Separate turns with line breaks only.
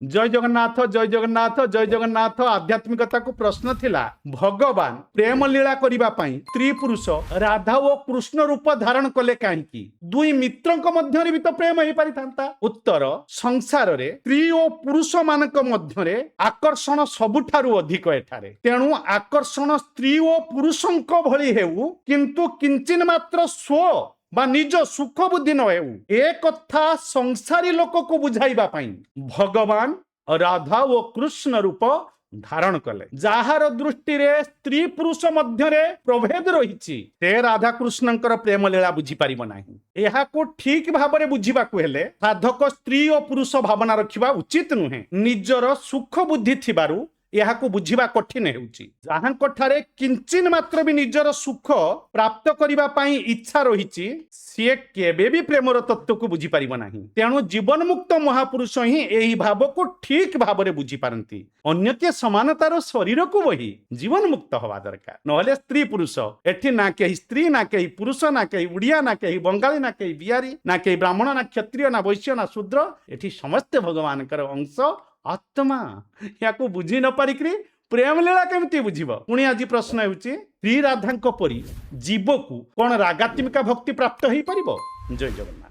जय जगन्नाथ जय जगन्नाथ आध्यात्मिकता को प्रश्न थिला भगवान प्रेम लीला करिबा पई स्त्री पुरुष राधा और कृष्ण रूप धारण कले काहेकि दुई मित्रक मध्यरे भी तो प्रेम हो पारि थांता। उत्तर संसार रे स्त्री और पुरुष मानक मध्यरे आकर्षण सबुठारु अधिक एठारे तेणु आकर्षण स्त्री और पुरुषंक भଳି हेउ किंतु किंचिन मात्र स्व बा निज सुख बुद्धि न हेउ ए कथा संसारी लोक को बुझाइबा पई भगवान राधा और कृष्ण रूप धारण कले जार दृष्टि रे स्त्री पुरुष मध्यरे प्रभेद रहिछि ते राधा कृष्णंकर प्रेम लीला बुझी पारिबो नाही। एहा को ठीक भाबरे बुझिबाकू हेले साधक स्त्री और पुरुष भावना रखिबा उचित नुहे निजर सुख बुद्धि थिबारु यहाकू बुझिबा कठिन हेउची जाहांक ठारे किंचिन मात्र भी निजर सुख प्राप्त करिबा पई इच्छा रहिछि सिए केबे भी प्रेमर तत्व को बुझी पारिबो नाही। तेणु जीवन मुक्त महापुरुष ही एही भाव को ठीक भावरे बुझी पारंती अन्यके समानतार शरीर को वही जीवन मुक्त हवा दरकार नहले स्त्री पुरुष एठी ना केही स्त्री ना केही पुरुष ना केही उड़िया ना केही बंगाली ना केही बिहारी ना केही ब्राह्मण ना क्षत्रिय ना वैश्य ना शूद्र एठी समस्त भगवानकर अंश आत्मा या को बुझी न पारिकरी प्रेम लीला केमती बुझिब। पुणी आज प्रश्न हेउची श्री राधांक परी जीव को कौन रागात्मिका भक्ति प्राप्त हो पारिबो। जय जगन्नाथ।